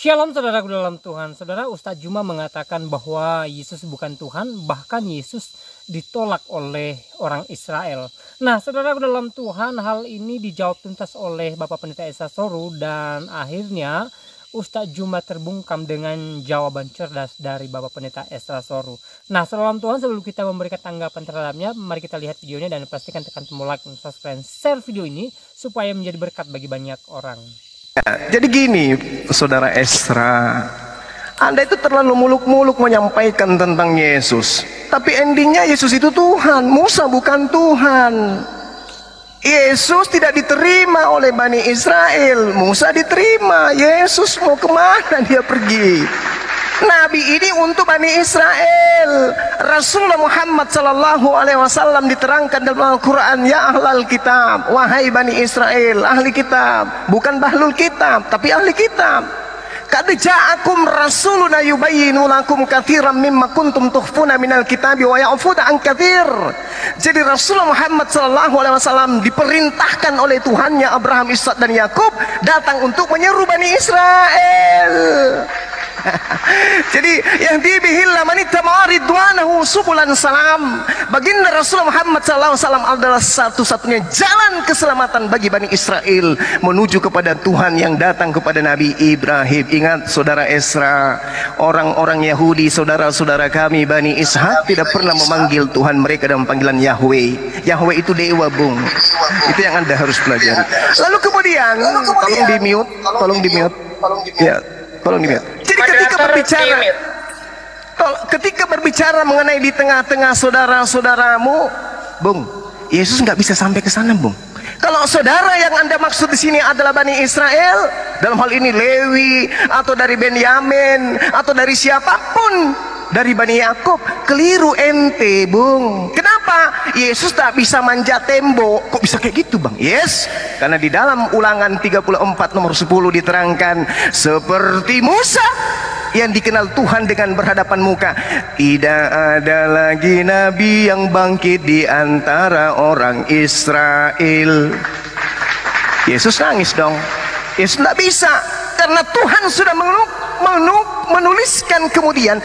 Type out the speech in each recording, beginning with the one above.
Shalom saudaraku dalam Tuhan. Saudara, Ustadz Juma mengatakan bahwa Yesus bukan Tuhan, bahkan Yesus ditolak oleh orang Israel. Nah, saudaraku dalam Tuhan, hal ini dijawab tuntas oleh Bapak Pendeta Esa Soru, dan akhirnya Ustadz Juma terbungkam dengan jawaban cerdas dari Bapak Pendeta Esa Soru. Nah, saudara dalam Tuhan, sebelum kita memberikan tanggapan terhadapnya, mari kita lihat videonya dan pastikan tekan tombol like dan subscribe, share video ini supaya menjadi berkat bagi banyak orang. Jadi gini, saudara Esra, Anda itu terlalu muluk-muluk menyampaikan tentang Yesus, tapi endingnya Yesus itu Tuhan, Musa bukan Tuhan. Yesus tidak diterima oleh Bani Israel, Musa diterima. Yesus mau kemana dia pergi? Nabi ini untuk Bani Israel. Rasulullah Muhammad sallallahu alaihi wasallam diterangkan dalam Al-Quran, ya ahlal kitab, wahai Bani Israel, ahli kitab, bukan bahlul kitab, tapi ahli kitab. Qad ja'akum rasuluna yubayyinu lakum katsiran mimma kuntum tukhfuna minal kitabi wa ya'funa an katsir. Jadi Rasulullah Muhammad sallallahu alaihi wasallam diperintahkan oleh Tuhannya Abraham, Ishak dan Yakub datang untuk menyeru Bani Israel. Jadi yang dibihillah manita ma'ridwanahu subulan salam. Baginda Rasulullah Muhammad SAW adalah satu-satunya jalan keselamatan bagi Bani Israel menuju kepada Tuhan yang datang kepada Nabi Ibrahim. Ingat saudara Esra, orang-orang Yahudi, saudara-saudara kami Bani Ishak tidak pernah memanggil Tuhan mereka dalam panggilan Yahweh. Yahweh itu dewa, bung. Itu yang Anda harus pelajari. Lalu kemudian tolong di-mute. Ya, tolong di-mute. Jadi ketika berbicara mengenai di tengah-tengah saudara-saudaramu, bung, Yesus nggak bisa sampai ke sana, bung. Kalau saudara yang Anda maksud di sini adalah Bani Israel, dalam hal ini Lewi atau dari Benyamin atau dari siapapun dari Bani Yakub, keliru ente, bung. Kenapa? Yesus tak bisa manjat tembok. Kok bisa kayak gitu, bang? Yes, karena di dalam Ulangan 34 nomor 10 diterangkan, seperti Musa yang dikenal Tuhan dengan berhadapan muka, tidak ada lagi nabi yang bangkit di antara orang Israel. Yesus nangis dong. Yesus tidak bisa, karena Tuhan sudah menuliskan kemudian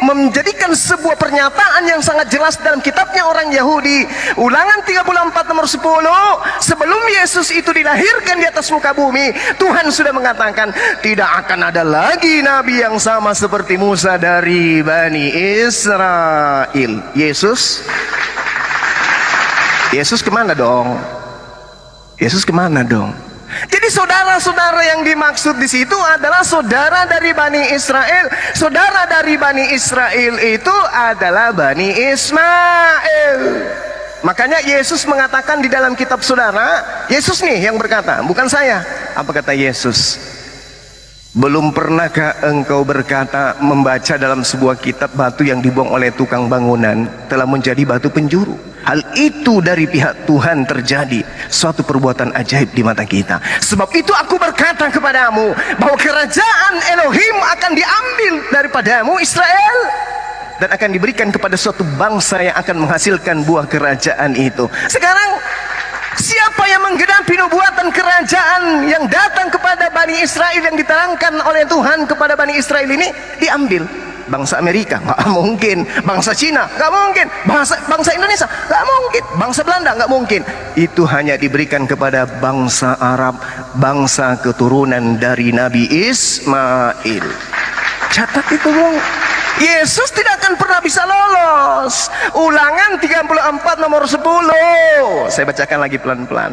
menjadikan sebuah pernyataan yang sangat jelas dalam kitabnya orang Yahudi. Ulangan 34 nomor 10, sebelum Yesus itu dilahirkan di atas muka bumi, Tuhan sudah mengatakan tidak akan ada lagi nabi yang sama seperti Musa dari Bani Israel. Yesus kemana dong? Yesus kemana dong? Jadi saudara-saudara yang dimaksud di situ adalah saudara dari Bani Israel. Saudara dari Bani Israel itu adalah Bani Ismail. Makanya Yesus mengatakan di dalam kitab saudara, Yesus nih yang berkata, bukan saya. Apa kata Yesus? Belum pernahkah engkau berkata, membaca dalam sebuah kitab, batu yang dibuang oleh tukang bangunan telah menjadi batu penjuru? Hal itu dari pihak Tuhan terjadi, suatu perbuatan ajaib di mata kita. Sebab itu aku berkata kepadamu bahwa kerajaan Elohim akan diambil daripadamu Israel, dan akan diberikan kepada suatu bangsa yang akan menghasilkan buah kerajaan itu. Sekarang siapa yang menggenapi nubuatan kerajaan yang datang kepada Bani Israel yang diterangkan oleh Tuhan kepada Bani Israel ini? Diambil. Bangsa Amerika nggak mungkin, bangsa Cina nggak mungkin, bangsa Indonesia nggak mungkin, bangsa Belanda nggak mungkin. Itu hanya diberikan kepada bangsa Arab, bangsa keturunan dari Nabi Ismail. Catat itu, bung. Yesus tidak akan pernah bisa lolos. Ulangan 34 nomor 10. Saya bacakan lagi pelan-pelan.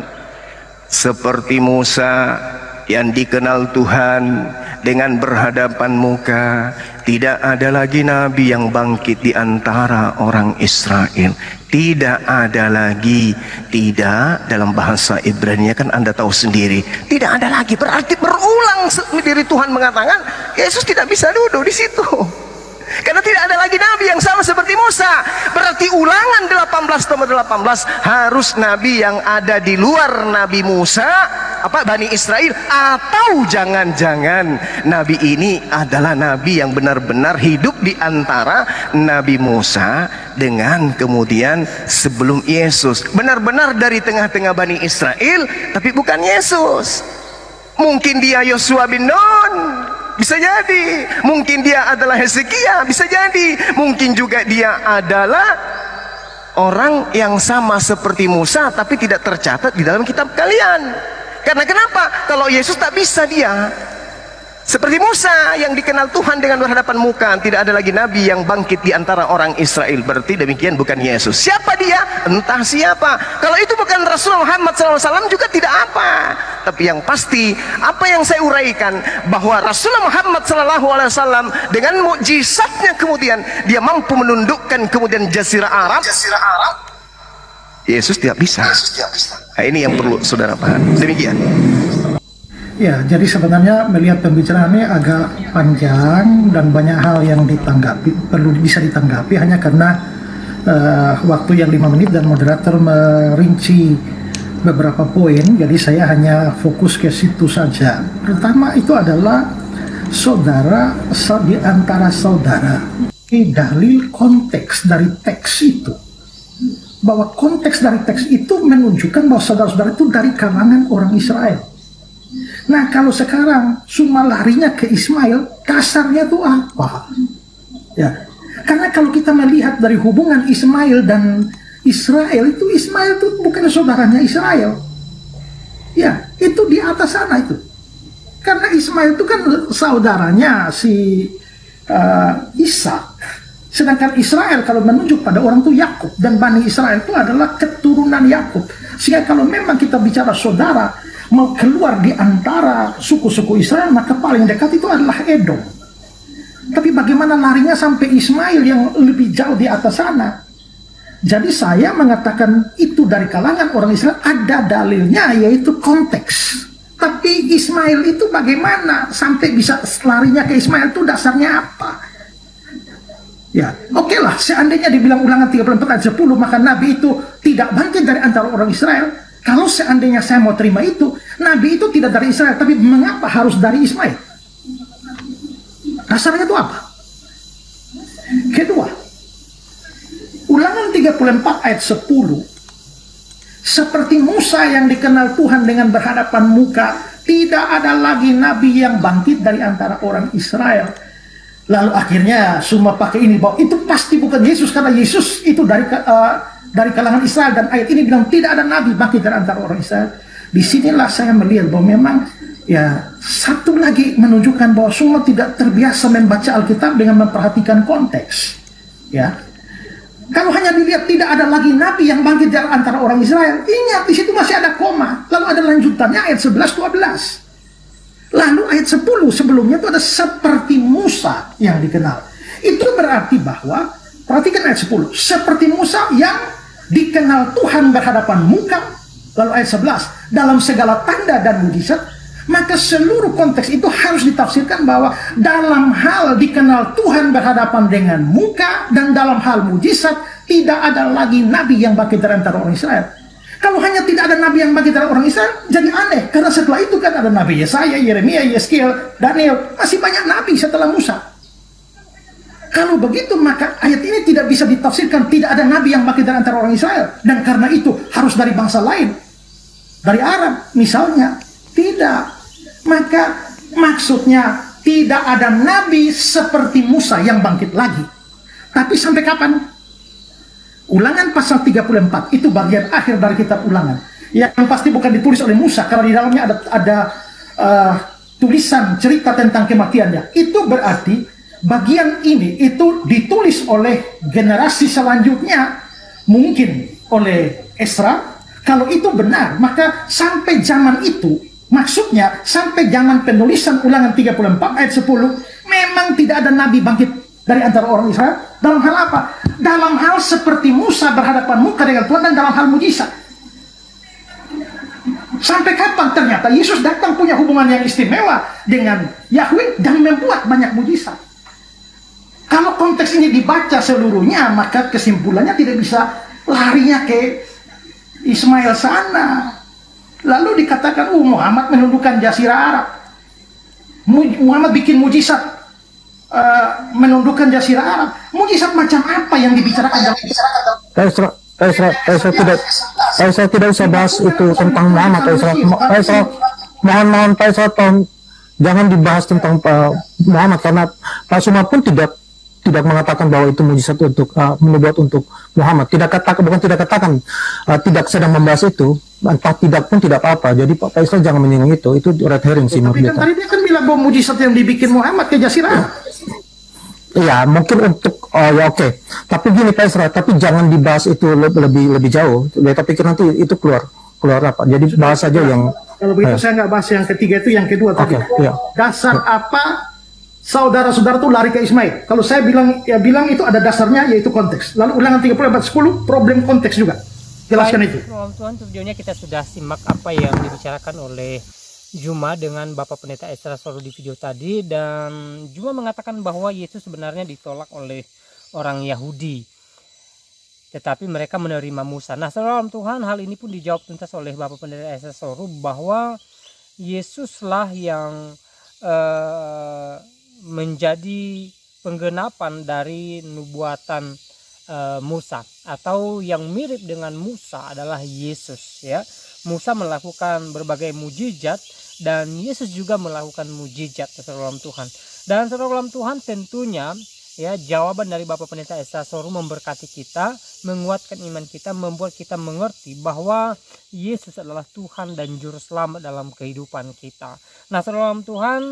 Seperti Musa yang dikenal Tuhan dengan berhadapan muka, tidak ada lagi nabi yang bangkit di antara orang Israel. Tidak ada lagi. Tidak, dalam bahasa Ibrani kan Anda tahu sendiri, tidak ada lagi berarti berulang sendiri. Tuhan mengatakan Yesus tidak bisa duduk di situ, karena tidak ada lagi nabi yang sama seperti Musa. Berarti Ulangan 18 nomor 18 harus nabi yang ada di luar Nabi Musa, Bani Israel, atau jangan-jangan nabi ini adalah nabi yang benar-benar hidup di antara Nabi Musa dengan kemudian sebelum Yesus, benar-benar dari tengah-tengah Bani Israel, tapi bukan Yesus. Mungkin dia Yosua bin Nun, Bisa jadi. Mungkin dia adalah Hezekia, bisa jadi. Mungkin juga dia adalah orang yang sama seperti Musa tapi tidak tercatat di dalam kitab kalian. Karena kenapa? Kalau Yesus tak bisa dia seperti Musa yang dikenal Tuhan dengan berhadapan muka. Tidak ada lagi nabi yang bangkit di antara orang Israel. Berarti demikian bukan Yesus. Siapa dia? Entah siapa. Kalau itu bukan Rasulullah Muhammad SAW juga tidak apa. Tapi yang pasti, apa yang saya uraikan, bahwa Rasulullah Muhammad SAW dengan mukjizatnya kemudian dia mampu menundukkan kemudian Jazirah Arab. Yesus tidak bisa. Nah, ini yang perlu saudara paham. Demikian. Ya, jadi sebenarnya melihat pembicaraannya agak panjang dan banyak hal yang perlu bisa ditanggapi hanya karena waktu yang 5 menit dan moderator merinci beberapa poin, jadi saya hanya fokus ke situ saja. Pertama itu adalah saudara di antara saudara. Dalil konteks dari teks itu, bahwa konteks dari teks itu menunjukkan bahwa saudara-saudara itu dari kalangan orang Israel. Nah, kalau sekarang cuma larinya ke Ismail, kasarnya itu apa? Ya, karena kalau kita melihat dari hubungan Ismail dan Israel, itu Ismail itu bukan saudaranya Israel. Ya, itu di atas sana itu. Karena Ismail itu kan saudaranya si Ishak. Sedangkan Israel kalau menunjuk pada orang itu Yakub, dan Bani Israel itu adalah keturunan Yakub. Sehingga kalau memang kita bicara saudara mau keluar di antara suku-suku Israel, maka paling dekat itu adalah Edom. Tapi bagaimana larinya sampai Ismail yang lebih jauh di atas sana? Jadi saya mengatakan itu dari kalangan orang Israel, ada dalilnya, yaitu konteks. Tapi Ismail itu bagaimana sampai bisa larinya ke Ismail, itu dasarnya apa? Ya, oke lah, seandainya dibilang Ulangan 34 ayat 10, maka Nabi itu tidak bangkit dari antara orang Israel. Kalau seandainya saya mau terima itu, Nabi itu tidak dari Israel, tapi mengapa harus dari Ismail? Dasarnya itu apa? Kedua, Ulangan 34 ayat 10, seperti Musa yang dikenal Tuhan dengan berhadapan muka, tidak ada lagi Nabi yang bangkit dari antara orang Israel. Lalu akhirnya semua pakai ini, bahwa itu pasti bukan Yesus, karena Yesus itu dari kalangan Israel, dan ayat ini bilang tidak ada nabi bangkit dari antara orang Israel. Disinilah saya melihat bahwa memang ya satu lagi menunjukkan bahwa semua tidak terbiasa membaca Alkitab dengan memperhatikan konteks. Ya, kalau hanya dilihat tidak ada lagi nabi yang bangkit dari antara orang Israel, ingat di situ masih ada koma, lalu ada lanjutannya ayat 11-12. Lalu ayat 10 sebelumnya itu ada seperti Musa yang dikenal. Itu berarti bahwa, perhatikan ayat 10, seperti Musa yang dikenal Tuhan berhadapan muka. Lalu ayat 11, dalam segala tanda dan mujizat. Maka seluruh konteks itu harus ditafsirkan bahwa dalam hal dikenal Tuhan berhadapan dengan muka, dan dalam hal mujizat tidak ada lagi nabi yang bangkit dari antara orang Israel. Kalau hanya tidak ada nabi yang bangkit dari orang Israel, jadi aneh, karena setelah itu kan ada Nabi Yesaya, Yeremia, Yeskiel, Daniel, masih banyak nabi setelah Musa. Kalau begitu, maka ayat ini tidak bisa ditafsirkan tidak ada nabi yang bangkit dari antara orang Israel, dan karena itu harus dari bangsa lain, dari Arab misalnya. Tidak. Maka maksudnya tidak ada nabi seperti Musa yang bangkit lagi. Tapi sampai kapan? Ulangan pasal 34 itu bagian akhir dari kitab Ulangan, yang pasti bukan ditulis oleh Musa, karena di dalamnya ada tulisan cerita tentang kematiannya. Itu berarti bagian ini itu ditulis oleh generasi selanjutnya, mungkin oleh Esra. Kalau itu benar, maka sampai zaman itu, maksudnya sampai zaman penulisan Ulangan 34 ayat 10, memang tidak ada nabi bangkit dari antara orang Israel. Dalam hal apa? Dalam hal seperti Musa berhadapan muka dengan Tuhan, dan dalam hal mujizat. Sampai kapan ternyata Yesus datang punya hubungan yang istimewa dengan Yahweh dan membuat banyak mujizat. Kalau konteks ini dibaca seluruhnya, maka kesimpulannya tidak bisa larinya ke Ismail sana. Lalu dikatakan, Muhammad menundukkan Jazirah Arab. Muhammad bikin mujizat menundukkan Jazirah Arab. Mujizat macam apa yang dibicarakan? Saya tidak usah bahas itu tentang Muhammad. Mohon Pak Isra, Jangan dibahas tentang Muhammad, karena Rasulullah pun tidak mengatakan bahwa itu mujizat untuk menubuat untuk Muhammad. Tidak katakan tidak sedang membahas itu, entah tidak pun tidak apa-apa. Jadi Pak Faisal jangan menyinggung itu red herring sih menurut Tapi kan tadi dia kan bilang bahwa mujizat yang dibikin Muhammad ke Jasirah. Iya, mungkin untuk ya oke. Tapi gini Pak Isra, tapi jangan dibahas itu lebih jauh. Beta pikir nanti itu keluar apa. Jadi bahas saja yang kalau begitu saya nggak bahas yang ketiga, itu yang kedua tadi. Iya. Dasar apa saudara-saudara tuh lari ke Ismail? Kalau saya bilang itu ada dasarnya, yaitu konteks. Lalu Ulangan 34:10 problem konteks juga. Jelaskan itu. Tuhan, videonya kita sudah simak apa yang dibicarakan oleh Juma dengan Bapak Pendeta Ezra Soru di video tadi, dan Juma mengatakan bahwa Yesus sebenarnya ditolak oleh orang Yahudi, tetapi mereka menerima Musa. Nah, saudara Tuhan, hal ini pun dijawab tuntas oleh Bapak Pendeta Ezra Soru bahwa Yesuslah yang menjadi penggenapan dari nubuatan Musa, atau yang mirip dengan Musa adalah Yesus, ya. Musa melakukan berbagai mujizat dan Yesus juga melakukan mujizat, saudara Tuhan. Dan saudara Tuhan, tentunya ya jawaban dari Bapak Pendeta Ezra Soru memberkati kita, menguatkan iman kita, membuat kita mengerti bahwa Yesus adalah Tuhan dan juru selamat dalam kehidupan kita. Nah, saudara Tuhan,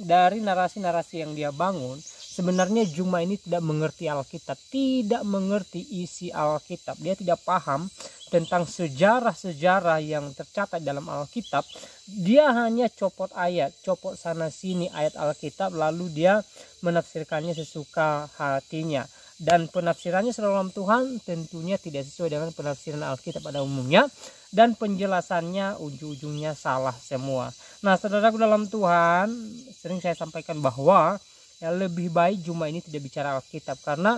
dari narasi-narasi yang dia bangun, sebenarnya Juma ini tidak mengerti Alkitab, tidak mengerti isi Alkitab. Dia tidak paham tentang sejarah-sejarah yang tercatat dalam Alkitab. Dia hanya copot ayat, copot sana sini ayat Alkitab, lalu dia menafsirkannya sesuka hatinya. Dan penafsirannya saudara Tuhan tentunya tidak sesuai dengan penafsiran Alkitab pada umumnya, dan penjelasannya ujung-ujungnya salah semua. Nah, saudaraku dalam Tuhan, sering saya sampaikan bahwa ya, lebih baik Juma ini tidak bicara Alkitab, karena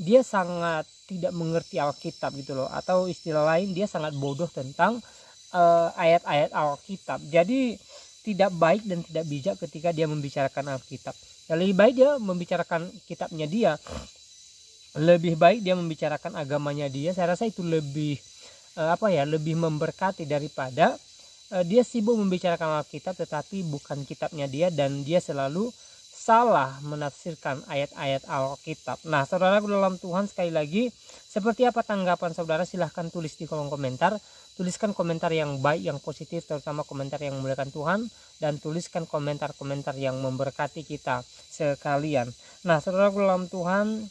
dia sangat tidak mengerti Alkitab gitu loh, atau istilah lain dia sangat bodoh tentang ayat-ayat Alkitab. Jadi tidak baik dan tidak bijak ketika dia membicarakan Alkitab. Ya, lebih baik dia membicarakan kitabnya dia, lebih baik dia membicarakan agamanya dia. Saya rasa itu lebih lebih memberkati daripada dia sibuk membicarakan Alkitab tetapi bukan kitabnya dia, dan dia selalu salah menafsirkan ayat-ayat Alkitab. Nah, saudaraku dalam Tuhan, sekali lagi, seperti apa tanggapan saudara? Silahkan tulis di kolom komentar. Tuliskan komentar yang baik, yang positif, terutama komentar yang memuliakan Tuhan, dan tuliskan komentar-komentar yang memberkati kita sekalian. Nah, saudaraku dalam Tuhan,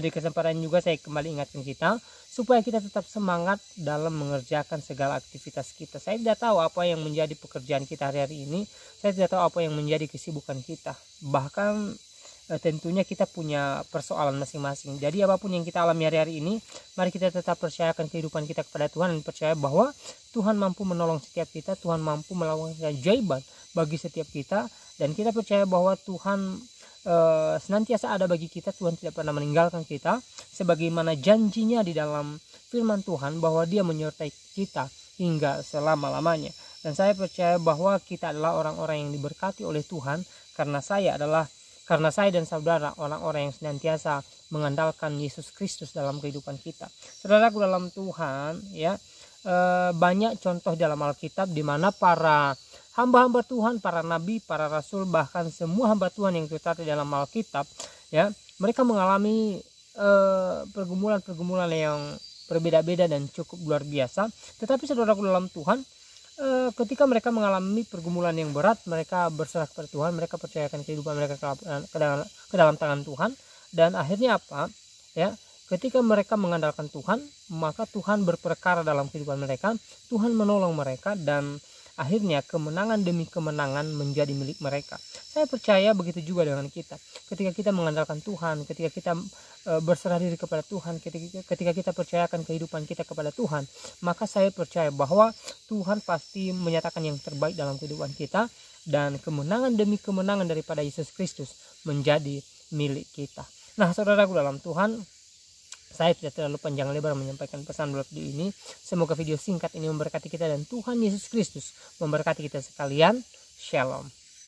di kesempatan juga saya kembali ingatkan kita supaya kita tetap semangat dalam mengerjakan segala aktivitas kita. Saya tidak tahu apa yang menjadi pekerjaan kita hari-hari ini. Saya tidak tahu apa yang menjadi kesibukan kita. Bahkan tentunya kita punya persoalan masing-masing. Jadi apapun yang kita alami hari-hari ini, mari kita tetap percayakan kehidupan kita kepada Tuhan, dan percaya bahwa Tuhan mampu menolong setiap kita, Tuhan mampu melakukan keajaiban bagi setiap kita, dan kita percaya bahwa Tuhan senantiasa ada bagi kita. Tuhan tidak pernah meninggalkan kita, sebagaimana janjinya di dalam firman Tuhan bahwa Dia menyertai kita hingga selama-lamanya. Dan saya percaya bahwa kita adalah orang-orang yang diberkati oleh Tuhan, karena saya dan saudara orang-orang yang senantiasa mengandalkan Yesus Kristus dalam kehidupan kita. Saudaraku dalam Tuhan, ya, banyak contoh dalam Alkitab di mana para hamba-hamba Tuhan, para nabi, para rasul, bahkan semua hamba Tuhan yang tercatat dalam Alkitab, ya, mereka mengalami pergumulan-pergumulan yang berbeda-beda dan cukup luar biasa. Tetapi saudaraku dalam Tuhan, ketika mereka mengalami pergumulan yang berat, mereka berserah kepada Tuhan, mereka percayakan kehidupan mereka ke dalam tangan Tuhan, dan akhirnya apa? Ya, ketika mereka mengandalkan Tuhan, maka Tuhan berperkara dalam kehidupan mereka, Tuhan menolong mereka, dan akhirnya kemenangan demi kemenangan menjadi milik mereka. Saya percaya begitu juga dengan kita. Ketika kita mengandalkan Tuhan, ketika kita berserah diri kepada Tuhan, ketika kita percayakan kehidupan kita kepada Tuhan, maka saya percaya bahwa Tuhan pasti menyatakan yang terbaik dalam kehidupan kita, dan kemenangan demi kemenangan daripada Yesus Kristus menjadi milik kita. Nah, saudaraku dalam Tuhan, saya tidak terlalu panjang lebar menyampaikan pesan blog ini. Semoga video singkat ini memberkati kita, dan Tuhan Yesus Kristus memberkati kita sekalian. Shalom.